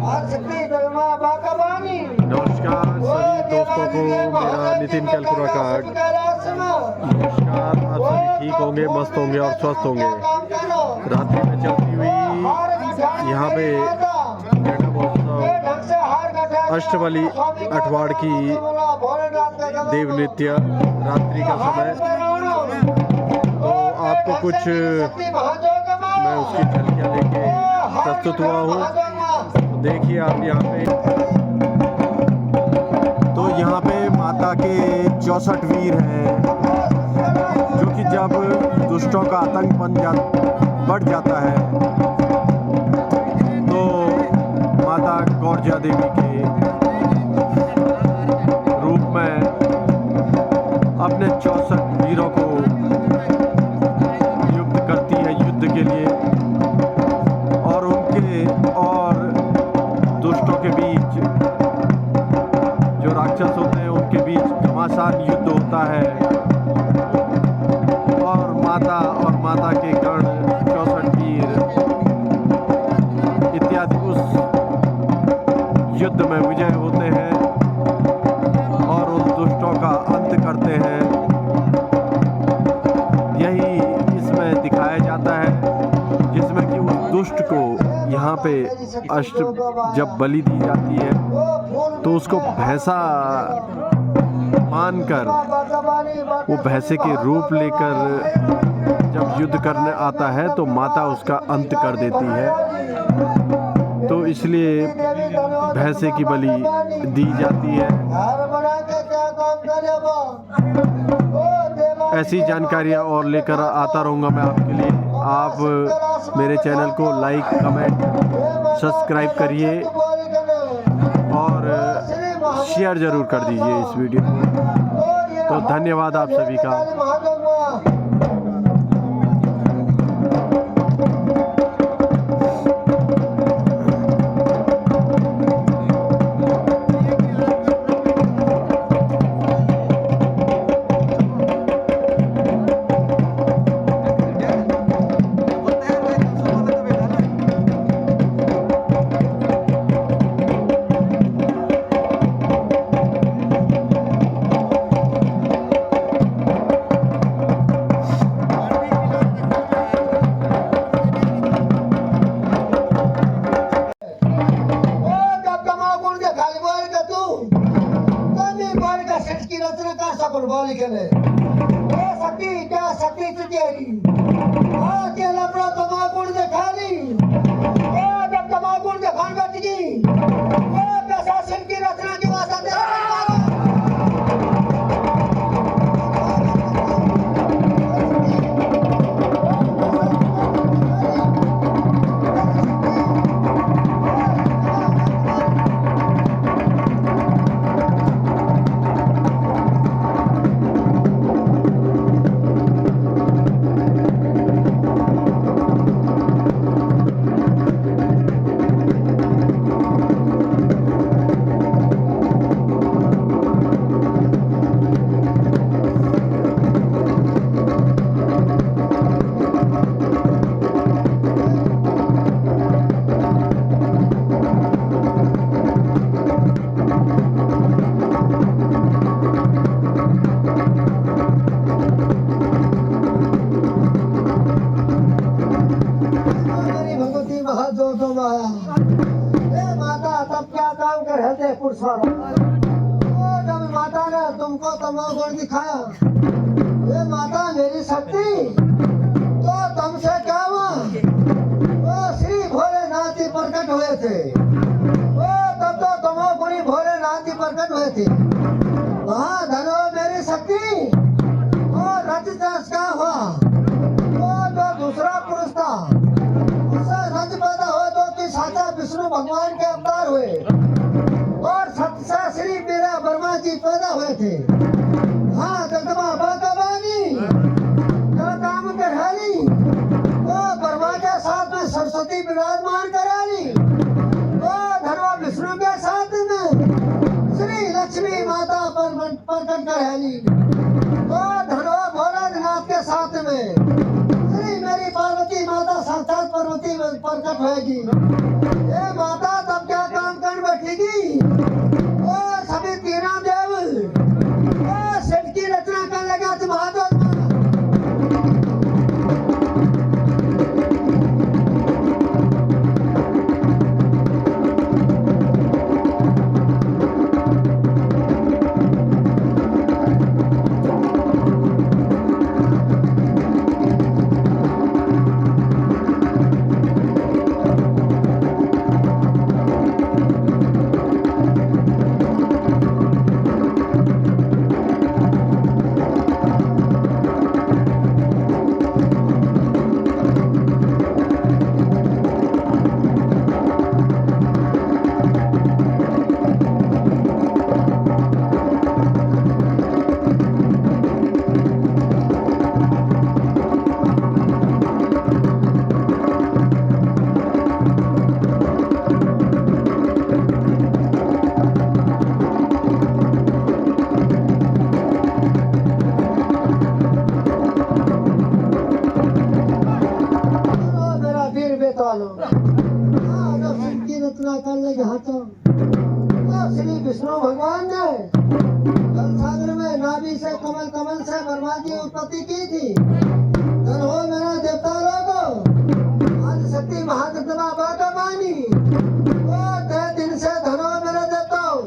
नमस्कार सभी दोस्तों को, मेरा नितिन कैलकुरा कार्ड। नमस्कार, आप सभी ठीक होंगे, मस्त होंगे और स्वस्थ होंगे। रात्रि में चलती हुई यहाँ पे गणेश महोत्सव अष्टबली अठवाड़ की देव नृत्य रात्रि का समय, तो आपको कुछ मैं उसकी झलकियाँ लेके प्रस्तुत हुआ हूँ। देखिए आप यहाँ पे, तो यहाँ पे माता के 64 वीर हैं, जो कि जब दुष्टों का आतंक बढ़ जाता है तो माता गौरजा देवी के रूप में अपने 64 वीरों को युक्त करती है युद्ध के लिए, और उनके और दुष्टों के बीच, जो राक्षस होते हैं उनके बीच घमासान युद्ध होता है, और माता के गण 64 वीर इत्यादि उस युद्ध में विजय होते हैं और उन दुष्टों का अंत करते हैं। यही इसमें दिखाया जाता है, जिसमें कि उस दुष्ट को यहाँ पे जब बलि दी जाती है तो उसको भैंसा मानकर वो भैंसे के रूप लेकर जब युद्ध करने आता है तो माता उसका अंत कर देती है। तो इसलिए भैंसे की बलि दी जाती है। ऐसी जानकारियाँ और लेकर आता रहूँगा मैं आपके लिए। आप मेरे चैनल को लाइक, कमेंट, सब्सक्राइब करिए और शेयर ज़रूर कर दीजिए इस वीडियो को। तो धन्यवाद आप सभी का। शक्ति तुझेरी के लपड़ा तमाकुड़ दे खाली जब तमाकुड़ दे खान बैठगी प्रशासन की रचना की वास्ता दे माता तब क्या काम कर रहे थे जब माता ने तुमको तमोगुण दिखाया, ये माता मेरी शक्ति तो तुमसे क्या हुआ? वो श्री भोलेनाथ जी प्रकट हुए थे, वो तब तो तमोगुणी भोलेनाथ जी प्रकट हुए थे। वहाँ धनो मेरी शक्ति वो रज का हुआ, वो जो दूसरा पुरुष था उससे रज पैदा हुआ तो साचा विष्णु भगवान के अवतार हुए, और सत्सा श्री मेरा वर्मा जी पैदा हुए थे। हाँ जगदम्बा भगवानी काम कराली, वो वर्मा के साथ में सरस्वती विराजमान कराली, वो धर्मा विष्णु के साथ में श्री लक्ष्मी माता प्रकट कराली, वो धर्मा भोलेनाथ के साथ में श्री मेरी पार्वती माता साक्षात पार्वती प्रकट होगी। ये माता तब क्या रचना करने के हाथों तो श्री विष्णु भगवान ने जल सागर में नाभि से कमल, कमल से ब्रह्मा की उत्पत्ति की थी। धन हो मेरा देवता लोगो आदि शक्ति महाजगदम्बा बाका मानी वो ते दिन से धन हो मेरे देवताओं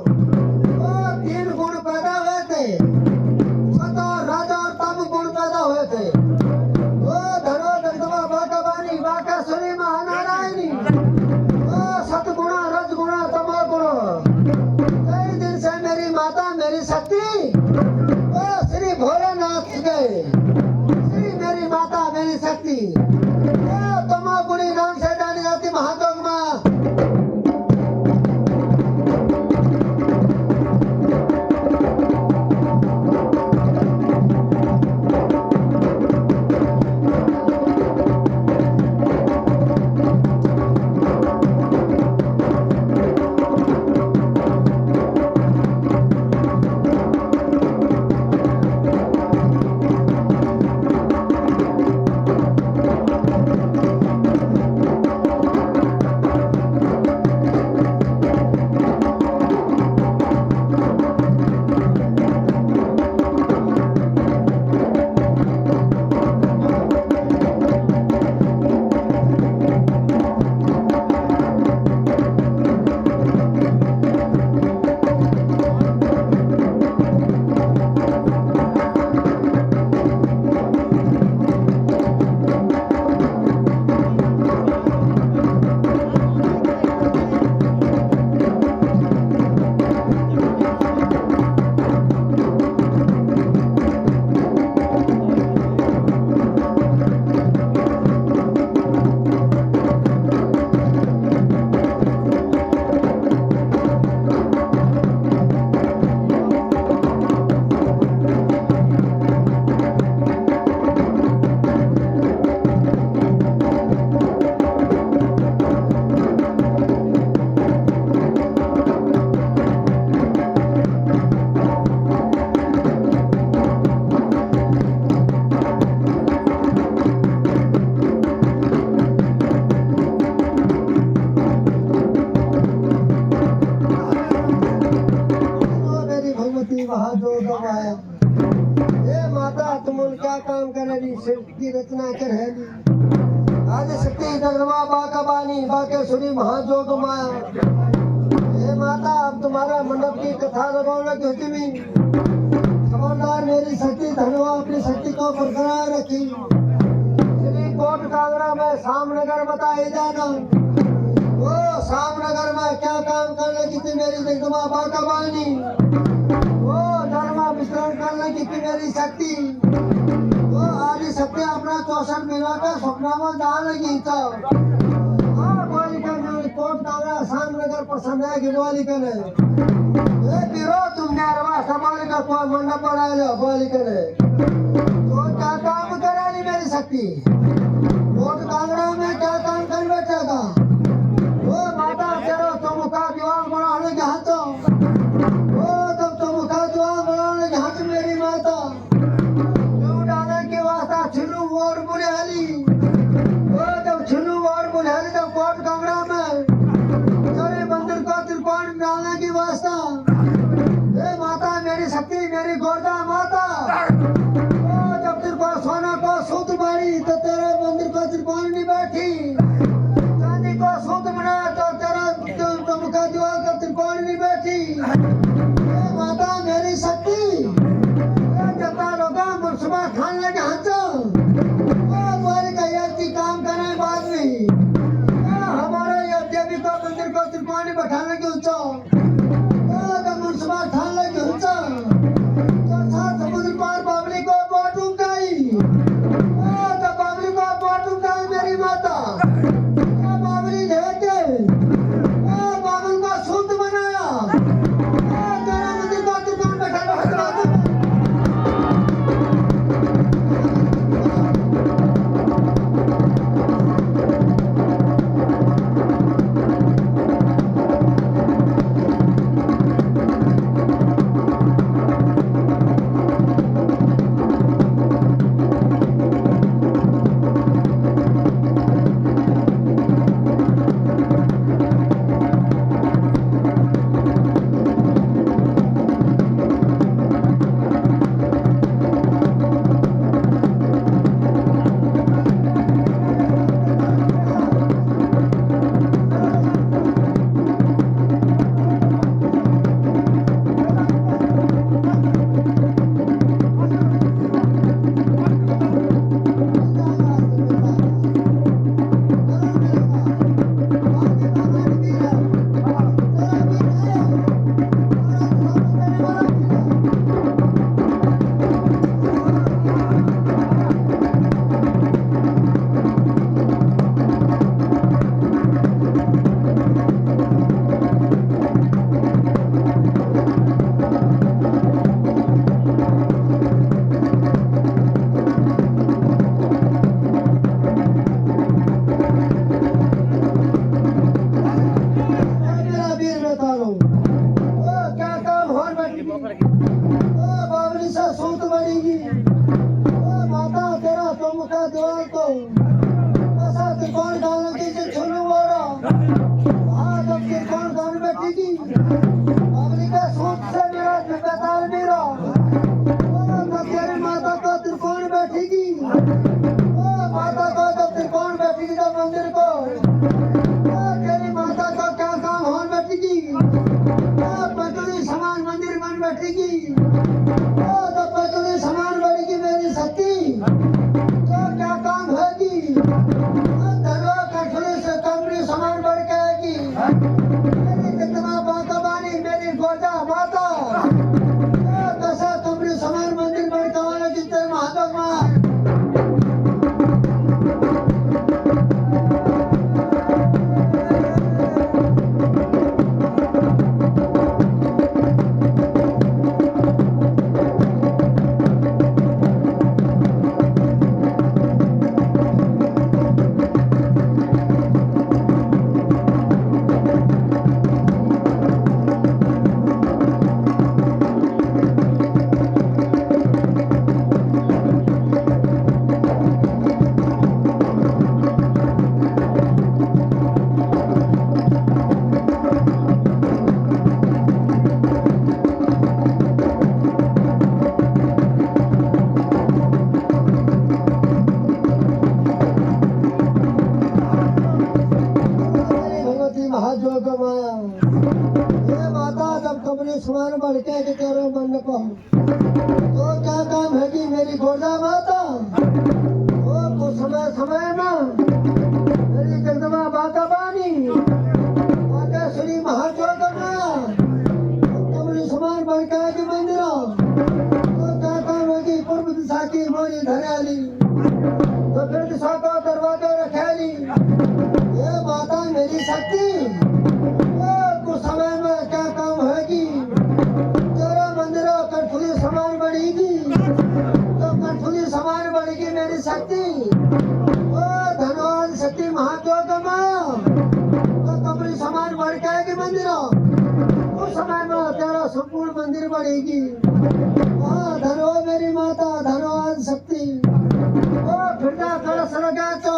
वो 3 गुण पैदा हुए थे, सत और रज और तम गुण पैदा हुए थे। वो धनो जगदम्बा बाका बानी बाका सुनी महानारायणी वो सतगुणा रजगुणा तमो गुणा। कई दिन से मेरी माता मेरी शक्ति वो श्री भोलेनाथ गए, श्री मेरी माता मेरी शक्ति वो तमो गुणी नाम से जानी जाती महाजोग माँ। क्या काम करेगी शिल्प की रचना करेगी आदि शक्ति जगदम्बा बाका बानी बाके सुनी महाजोग माया। हे माता अब तुम्हारा मंडप की कथा लगाने की हुक्मी खबरदार मेरी शक्ति धनवा अपनी शक्ति को बरकरार रखी। श्री कोट कांगड़ा में सामनगर बताई जाना वो सामनगर में क्या काम करने की थी मेरी जगदम्बा बाका बानी वो धर्मा वितरण करने की थी मेरी शक्ति वो आदि शक्ति अपना 64 मिला के सपना में डाल लगी तो बोली कर कोट कांगड़ा सामनगर पसंद है गिरवाली करे ए पीरो तुम नरवा संभाल का कोई मंडप बनाए लो बोली करे तो क्या काम करेगी मेरी शक्ति कोट कांगड़ा में क्या काम कर बैठेगा वो माता चलो तुम का दीवार बनाने के हाथों वो तब तुम का दीवार बनाने के हाथ मेरी माता छिलू और बुनियाली वो जब छिलू और बुनियाली जब कोट कांगड़ा में चले मंदिर को त्रिकोण डालने की वास्ता ये माता मेरी शक्ति मेरी गोरदा माता वो जब त्रिकोण सोना को सूत्र मारी तो तेरे मंदिर को त्रिकोण नहीं बैठी चांदी को सूत्र बनाया तो तेरा तुमका दीवार का त्रिकोण नहीं बैठी। ये माता मेरी शक्ति जता लोग मुर्समा खान लगे हाथों काम करने बाद में हमारे देवी को मंदिर को त्रिकोणी बैठाने की ऊंचा मुंसबा ठाने की ऊंचा समुद्र पार बाबली को बोट उठाई तो बाबली को बोट उठाई मेरी माता बाबली लेके बाबल को सूत बनाया तेरा मंदिर को त्रिकोण बैठाना बैठेगी, अगली के सूट से मेरा बेताल मेरा, तो तेरी माता को त्रिकोण बैठेगी, माता को जब त्रिकोण बैठेगी जब मंदिर को, तेरी माता को क्या काम हो बैठेगी, पटुली समान मंदिर बन बैठेगी, जब पटुली समान बढ़ेगी मेरी शक्ति, तो क्या काम होगी, धनवा कठुली से कमरी समान बढ़ के आएगी, मेरी जितना बाता बानी मेरी गोदा माता, कैसा कमरी समान मंदिर बढ़ के वाले जितने महादेव माँ। महाजोग माया ये माता जब कमरे समान बढ़ के तेरे मन को तो क्या काम है कि मेरी गोदा माता वो कुछ समय समय में मेरी जगदमा बाता बानी माता श्री महाजोग माया कमरे समान बढ़ के मंदिर तो क्या काम है कि पूर्व दिशा की मोरी धराली तो फिर दिशा का दरवाजा रखेली, ये माता मेरी शक्ति, कुछ समय में क्या काम होगी, तेरा मंदिर कठपुली समान बढ़ेगी, तो कठपुली समान बढ़ेगी मेरी शक्ति, धन्यवाद शक्ति महाजोग माया, तो कमरी समान बढ़ के आएगी मंदिर, उस समय में तेरा संपूर्ण मंदिर बढ़ेगी, धन्यवाद मेरी माता, धन्यवाद शक्ति, फिर कलश लगा तो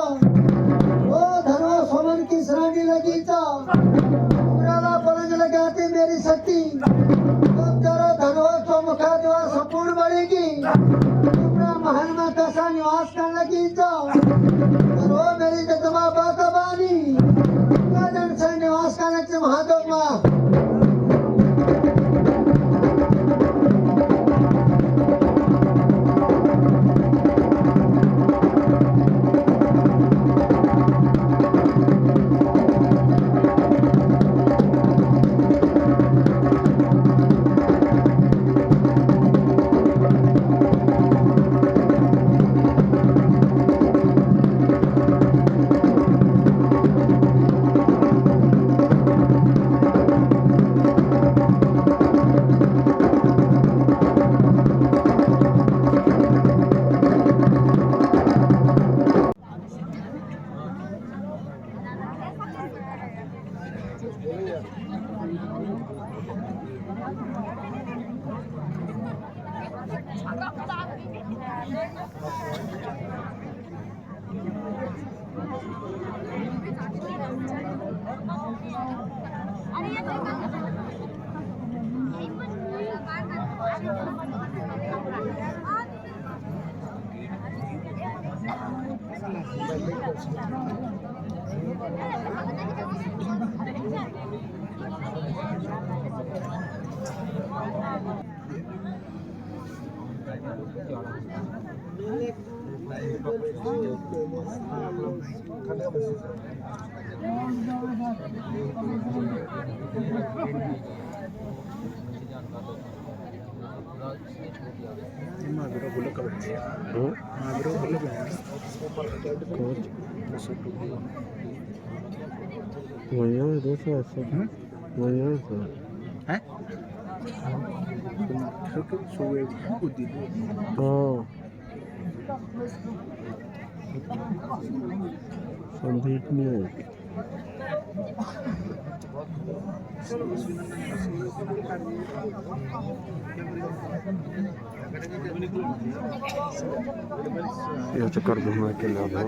धनो सोमन की श्रेणी लगी तो पलंग लगाती मेरी शक्ति, तब तेरा धनो तो मुखा द्वार संपूर्ण बढ़ेगी, अपना महल में कैसा निवास करने लगी तो मेरी जगदमा बाता बानी जन से निवास करने से महादेव माँ। यह चक्कर घुमा के ला दो।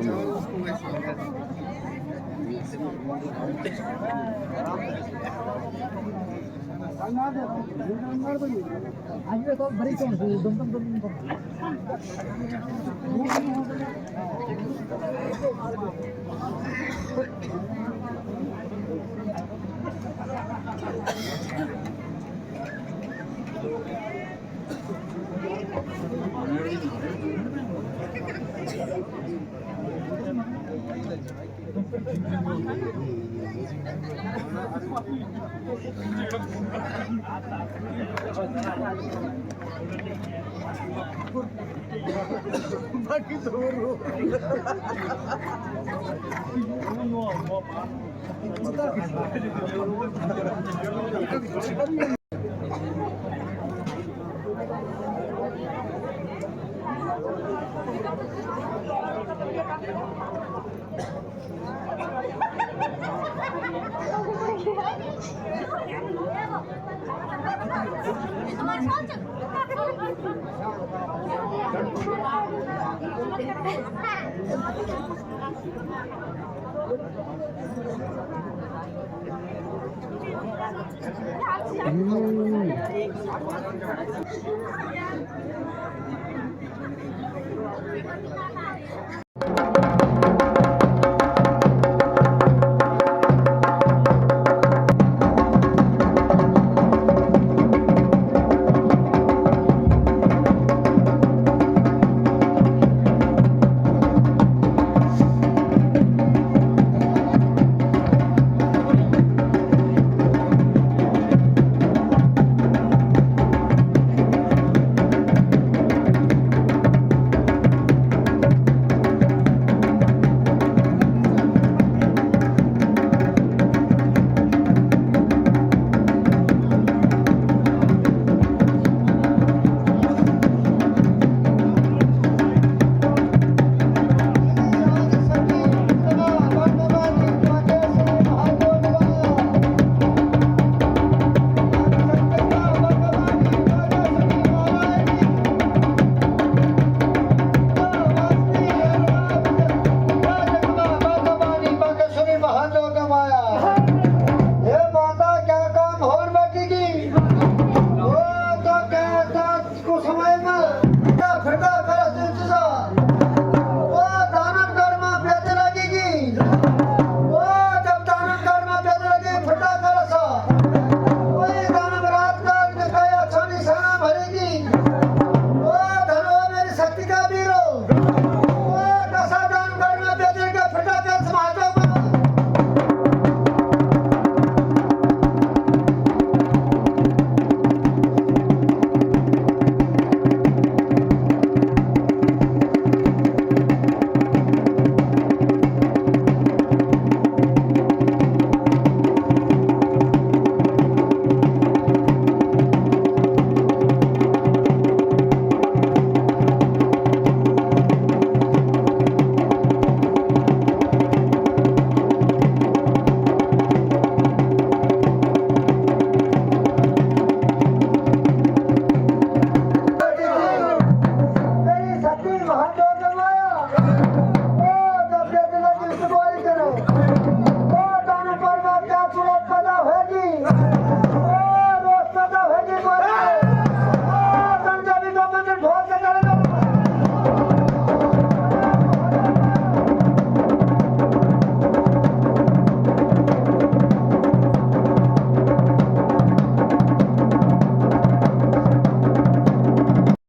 मेरी सती महादेव माया